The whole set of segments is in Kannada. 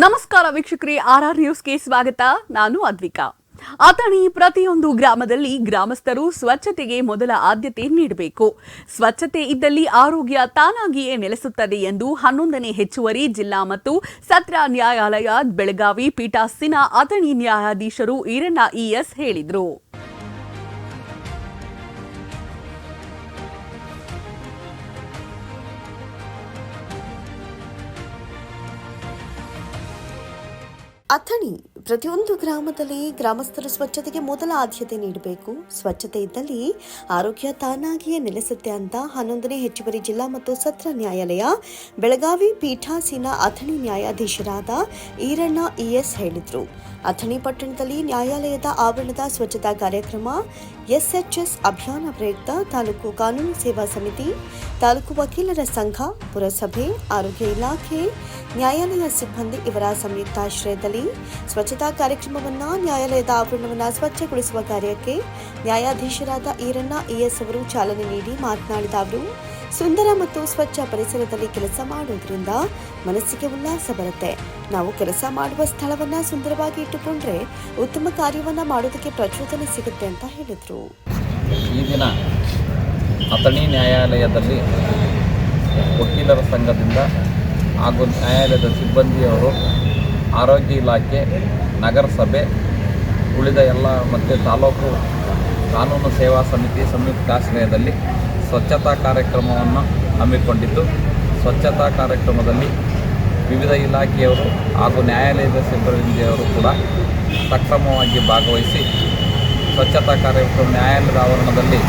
ನಮಸ್ಕಾರ ವೀಕ್ಷಕರೇ, ಆರ್ಆರ್ ನ್ಯೂಸ್ಗೆ ಸ್ವಾಗತ. ನಾನು ಅದ್ವಿಕಾ. ಅಥಣಿ ಪ್ರತಿಯೊಂದು ಗ್ರಾಮದಲ್ಲಿ ಗ್ರಾಮಸ್ಥರು ಸ್ವಚ್ಛತೆಗೆ ಮೊದಲ ಆದ್ಯತೆ ನೀಡಬೇಕು. ಸ್ವಚ್ಛತೆ ಇದ್ದಲ್ಲಿ ಆರೋಗ್ಯ ತಾನಾಗಿಯೇ ನೆಲೆಸುತ್ತದೆ ಎಂದು 11ನೇ ಹೆಚ್ಚುವರಿ ಜಿಲ್ಲಾ ಮತ್ತು ಸತ್ರ ನ್ಯಾಯಾಲಯ ಬೆಳಗಾವಿ ಪೀಠಾಸೀನ ಅಥಣಿ ನ್ಯಾಯಾಧೀಶರು ಈರಣ್ಣ ಇಎಸ್ ಹೇಳಿದರು. ಅಥಣಿ ಪ್ರತಿಯೊಂದು ಗ್ರಾಮದಲ್ಲಿ ಗ್ರಾಮಸ್ಥರು ಸ್ವಚ್ಛತೆಗೆ ಮೊದಲ ಆದ್ಯತೆ ನೀಡಬೇಕು. ಸ್ವಚ್ಛತೆ ಇದ್ದಲ್ಲಿ ಆರೋಗ್ಯ ತಾನಾಗಿಯೇ ನೆಲೆಸುತ್ತೆ ಅಂತ 11ನೇ ಹೆಚ್ಚುವರಿ ಜಿಲ್ಲಾ ಮತ್ತು ಸತ್ರ ನ್ಯಾಯಾಲಯ ಬೆಳಗಾವಿ ಪೀಠಾಸೀನ ಅಥಣಿ ನ್ಯಾಯಾಧೀಶರಾದ ಈರಣ್ಣ ಇಎಸ್ ಹೇಳಿದರು. ಅಥಣಿ ಪಟ್ಟಣದಲ್ಲಿ ನ್ಯಾಯಾಲಯದ ಆವರಣದ ಸ್ವಚ್ಛತಾ ಕಾರ್ಯಕ್ರಮ ಎಸ್ಎಚ್ಎಸ್ ಅಭಿಯಾನ ಪ್ರಯುಕ್ತ ತಾಲೂಕು ಕಾನೂನು ಸೇವಾ ಸಮಿತಿ, ತಾಲೂಕು ವಕೀಲರ ಸಂಘ, ಪುರಸಭೆ, ಆರೋಗ್ಯ ಇಲಾಖೆ, ನ್ಯಾಯಾಲಯ ಸಿಬ್ಬಂದಿ ಇವರ ಸಂಯುಕ್ತಾಶ್ರಯದಲ್ಲಿ ಸ್ವಚ್ಛತಾ ಕಾರ್ಯಕ್ರಮವನ್ನು ನ್ಯಾಯಾಲಯದ ಆವರಣವನ್ನು ಸ್ವಚ್ಛಗೊಳಿಸುವ ಕಾರ್ಯಕ್ಕೆ ನ್ಯಾಯಾಧೀಶರಾದ ಈರಣ್ಣ ಇಎಸ್ ಅವರು ಚಾಲನೆ ನೀಡಿ ಮಾತನಾಡಿದ ಅವರು, ಸುಂದರ ಮತ್ತು ಸ್ವಚ್ಛ ಪರಿಸರದಲ್ಲಿ ಕೆಲಸ ಮಾಡುವುದರಿಂದ ಮನಸ್ಸಿಗೆ ಉಲ್ಲಾಸ ಬರುತ್ತೆ. ನಾವು ಕೆಲಸ ಮಾಡುವ ಸ್ಥಳವನ್ನ ಸುಂದರವಾಗಿ ಇಟ್ಟುಕೊಂಡ್ರೆ ಉತ್ತಮ ಕಾರ್ಯವನ್ನ ಮಾಡೋದಕ್ಕೆ ಪ್ರಚೋದನೆ ಸಿಗುತ್ತೆ ಅಂತ ಹೇಳಿದರು. ಈ ದಿನ ಅಥಣಿ ನ್ಯಾಯಾಲಯದಲ್ಲಿ ವಕೀಲರ ಸಂಘದಿಂದ ಹಾಗೂ ನ್ಯಾಯಾಲಯದ ಸಿಬ್ಬಂದಿಯವರು, ಆರೋಗ್ಯ ಇಲಾಖೆ, ನಗರಸಭೆ, ಉಳಿದ ಎಲ್ಲ ಮತ್ತು ತಾಲೂಕು ಕಾನೂನು ಸೇವಾ ಸಮಿತಿ ಸಂಯುಕ್ತಾಶ್ರಯದಲ್ಲಿ ಸ್ವಚ್ಛತಾ ಕಾರ್ಯಕ್ರಮವನ್ನು ಹಮ್ಮಿಕೊಂಡಿದ್ದು, ಸ್ವಚ್ಛತಾ ಕಾರ್ಯಕ್ರಮದಲ್ಲಿ ವಿವಿಧ ಇಲಾಖೆಯವರು ಹಾಗೂ ನ್ಯಾಯಾಲಯದ ಸಿಬ್ಬಂದಿಯವರು ಕೂಡ ಸಕ್ರಮವಾಗಿ ಭಾಗವಹಿಸಿ ಸ್ವಚ್ಛತಾ ಕಾರ್ಯಕ್ರಮ ನ್ಯಾಯಾಲಯದ ಆವರಣದಲ್ಲಿ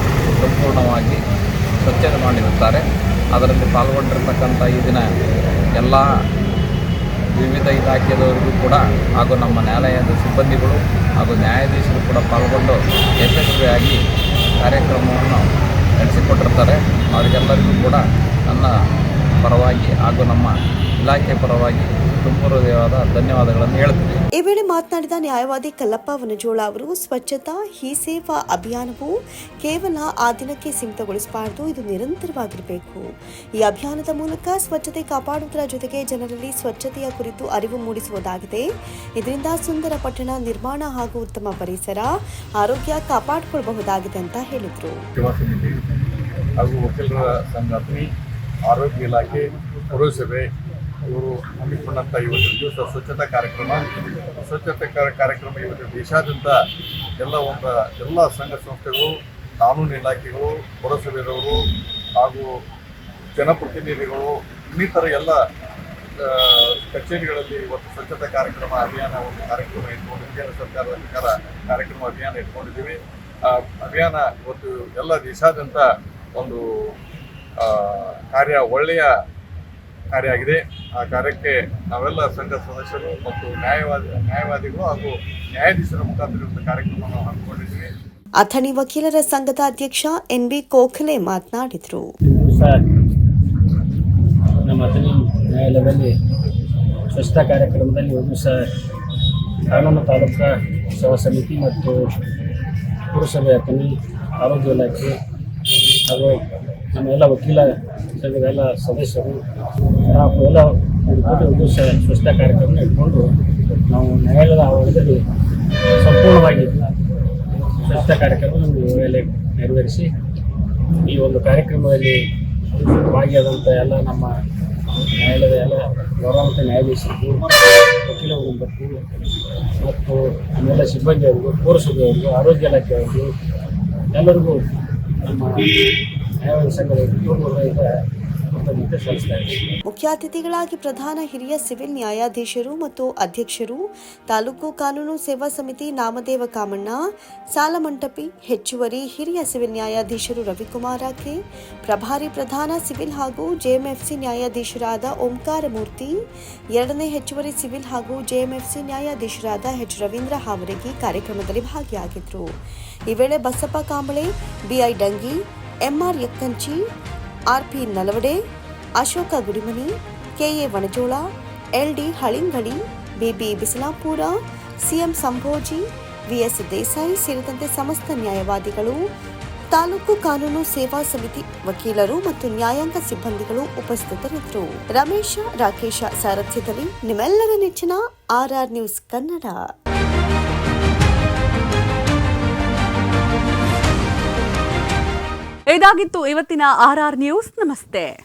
ಸಂಪೂರ್ಣವಾಗಿ ಸ್ವಚ್ಛತೆ ಮಾಡಿರುತ್ತಾರೆ. ಅದರಲ್ಲಿ ಪಾಲ್ಗೊಂಡಿರ್ತಕ್ಕಂಥ ಈ ದಿನ ಎಲ್ಲ ವಿವಿಧ ಇಲಾಖೆಯವರಿಗೂ ಕೂಡ ಹಾಗೂ ನಮ್ಮ ನ್ಯಾಯಾಲಯದ ಸಿಬ್ಬಂದಿಗಳು ಹಾಗೂ ನ್ಯಾಯಾಧೀಶರು ಕೂಡ ಪಾಲ್ಗೊಂಡು ಯಶಸ್ವಿಯಾಗಿ ಕಾರ್ಯಕ್ರಮವನ್ನು ನಡೆಸಿಕೊಟ್ಟಿರ್ತಾರೆ. ಅವರಿಗೆಲ್ಲರಿಗೂ ಕೂಡ ನನ್ನ ಪರವಾಗಿ ಹಾಗೂ ನಮ್ಮ ಇಲಾಖೆ ಪರವಾಗಿ ತುಂಬ ಹೃದಯವಾದ ಧನ್ಯವಾದಗಳನ್ನು ಹೇಳ್ತೀನಿ. ಈ ವೇಳೆ ಮಾತನಾಡಿದ ನ್ಯಾಯವಾದಿ ಕಲ್ಲಪ್ಪ ವನಜೋಳ ಅವರು, ಸ್ವಚ್ಛತಾ ಹಿ ಸೇವಾ ಅಭಿಯಾನವು ಕೇವಲ ಆ ದಿನಕ್ಕೆ ಸೀಮಿತಗೊಳಿಸಬಾರದು, ಇದು ನಿರಂತರವಾಗಿರಬೇಕು. ಈ ಅಭಿಯಾನದ ಮೂಲಕ ಸ್ವಚ್ಛತೆ ಕಾಪಾಡುವುದರ ಜೊತೆಗೆ ಜನರಲ್ಲಿ ಸ್ವಚ್ಛತೆಯ ಕುರಿತು ಅರಿವು ಮೂಡಿಸುವುದಾಗಿದೆ. ಇದರಿಂದ ಸುಂದರ ಪಟ್ಟಣ ನಿರ್ಮಾಣ ಹಾಗೂ ಉತ್ತಮ ಪರಿಸರ, ಆರೋಗ್ಯ ಕಾಪಾಡಿಕೊಳ್ಳಬಹುದಾಗಿದೆ ಅಂತ ಹೇಳಿದರು. ಹಾಗೂ ವಕೀಲರ ಸಂಘ, ಆರೋಗ್ಯ ಇಲಾಖೆ, ಪುರಸಭೆ ಇವರು ಹಮ್ಮಿಕೊಂಡಂಥ ಇವತ್ತು ದಿವಸ ಸ್ವಚ್ಛತಾ ಕಾರ್ಯಕ್ರಮ ಇವತ್ತು ದೇಶಾದ್ಯಂತ ಎಲ್ಲ ಸಂಘ ಸಂಸ್ಥೆಗಳು, ಕಾನೂನು ಇಲಾಖೆಗಳು, ಪುರಸಭೆಯವರು ಹಾಗೂ ಜನಪ್ರತಿನಿಧಿಗಳು, ಇನ್ನಿತರ ಎಲ್ಲ ಕಚೇರಿಗಳಲ್ಲಿ ಇವತ್ತು ಸ್ವಚ್ಛತಾ ಕಾರ್ಯಕ್ರಮ ಅಭಿಯಾನ ಕಾರ್ಯಕ್ರಮ ಇಟ್ಕೊಂಡು ಕೇಂದ್ರ ಸರ್ಕಾರದ ಕಾರ್ಯಕ್ರಮ ಅಭಿಯಾನ ಇಟ್ಕೊಂಡಿದ್ದೀವಿ. ಅಭಿಯಾನ ಇವತ್ತು ಎಲ್ಲ ದೇಶಾದ್ಯಂತ ಒಂದು ಒಳ್ಳೆಯ ಕಾರ್ಯ ಆಗಿದೆ. ಆ ಕಾರ್ಯಕ್ಕೆ ನಾವೆಲ್ಲ ಸಂಘ ಸದಸ್ಯರು ಮತ್ತು ನ್ಯಾಯವಾದಿಗಳು ಹಾಗೂ ನ್ಯಾಯಾಧೀಶರ ಮುಖಾಂತರ ಕಾರ್ಯಕ್ರಮವನ್ನು ಹಮ್ಮಿಕೊಂಡಿದ್ದೀವಿ. ಅಥಣಿ ವಕೀಲರ ಸಂಘದ ಅಧ್ಯಕ್ಷ ಎನ್.ಬಿ. ಕೋಖಲೆ ಮಾತನಾಡಿದರು. ನಮ್ಮ ಅಥಣಿ ನ್ಯಾಯಾಲಯದಲ್ಲಿ ಸ್ವಚ್ಛತಾ ಕಾರ್ಯಕ್ರಮದಲ್ಲಿ ಒಂದು ಕಾನೂನು ತಾಲೂಕು ಸೇವಾ ಸಮಿತಿ ಮತ್ತು ಪುರಸಭೆ, ಅಥಣಿ ಆರೋಗ್ಯ ಇಲಾಖೆ ಹಾಗೂ ನಮ್ಮ ಎಲ್ಲ ವಕೀಲ ಸಂಘದ ಎಲ್ಲ ಸದಸ್ಯರು ಎಲ್ಲ ಒಂದು ಸ್ವಚ್ಛತಾ ಕಾರ್ಯಕ್ರಮ ಇಟ್ಕೊಂಡು ನಾವು ನ್ಯಾಯಾಲಯದ ಆವರಣದಲ್ಲಿ ಸಂಪೂರ್ಣವಾಗಿ ಸ್ವಚ್ಛತಾ ಕಾರ್ಯಕ್ರಮ ನೆರವೇರಿಸಿ ಈ ಒಂದು ಕಾರ್ಯಕ್ರಮದಲ್ಲಿ ಭಾಗಿಯಾದಂಥ ಎಲ್ಲ ನಮ್ಮ ನ್ಯಾಯಾಲಯದ ಎಲ್ಲ ಗೌರವಾನ್ವಿತ ನ್ಯಾಯಾಧೀಶರಿಗೂ, ವಕೀಲ ವೃಂದಕ್ಕೂ ಮತ್ತು ನಮ್ಮೆಲ್ಲ ಸಿಬ್ಬಂದಿಯವರಿಗೂ, ಪೌರಸಭೆಯವರಿಗೂ, ಆರೋಗ್ಯ ಇಲಾಖೆಯವರಿಗೂ ಎಲ್ಲರಿಗೂ ನಮ್ಮ ನ್ಯಾಯವಾದಿ ಸಂಘದ ಮುಖ್ಯ ಅತಿಥಿಗಳಾಗಿ ಪ್ರಧಾನ ಹಿರಿಯ ಸಿವಿಲ್ ನ್ಯಾಯಾಧೀಶರು ಮತ್ತು ಅಧ್ಯಕ್ಷರು, ತಾಲೂಕು ಕಾನೂನು ಸೇವಾ ಸಮಿತಿ ನಾಮದೇವ ಕಾಮಣ್ಣ, ಸಾಲಮಂಟಪಿ, ಹೆಚ್ಚುವರಿ ಹಿರಿಯ ಸಿವಿಲ್ ನ್ಯಾಯಾಧೀಶರು ರವಿಕುಮಾರ ಕೆ, ಪ್ರಭಾರಿ ಪ್ರಧಾನ ಸಿವಿಲ್ ಹಾಗೂ ಜೆಎಂಎಫ್ಸಿ ನ್ಯಾಯಾಧೀಶರಾದ ಓಂಕಾರ ಮೂರ್ತಿ, 2ನೇ ಹೆಚ್ಚುವರಿ ಸಿವಿಲ್ ಹಾಗೂ ಜೆಎಂಎಫ್ಸಿ ನ್ಯಾಯಾಧೀಶರಾದ ಎಚ್ ರವೀಂದ್ರ ಹಾವರಗಿ ಕಾರ್ಯಕ್ರಮದಲ್ಲಿ ಭಾಗಿಯಾಗಿದ್ದರು. ಈ ವೇಳೆ Basappa Kamble, B I Dangi, M R Yakkanchi, R P Nalavade, Ashoka Gudimani, K A Vanajola, L D Halingali, B B Bisalapura, C M Sambhoji, V S Desai ಸೇರಿದಂತೆ ಸಮಸ್ತ ನ್ಯಾಯವಾದಿಗಳು, ತಾಲೂಕು ಕಾನೂನು ಸೇವಾ ಸಮಿತಿ ವಕೀಲರು ಮತ್ತು ನ್ಯಾಯಾಂಗ ಸಿಬ್ಬಂದಿಗಳು ಉಪಸ್ಥಿತರಿದ್ದರು. ರಮೇಶ ರಾಕೇಶ ಸಾರಥ್ಯದಲ್ಲಿ ನಿಮ್ಮೆಲ್ಲರ ನೆಚ್ಚಿನ RR ನ್ಯೂಸ್ ಕನ್ನಡ. ಇದಾಗಿತ್ತು ಇವತ್ತಿನ RR ನ್ಯೂಸ್. ನಮಸ್ತೆ.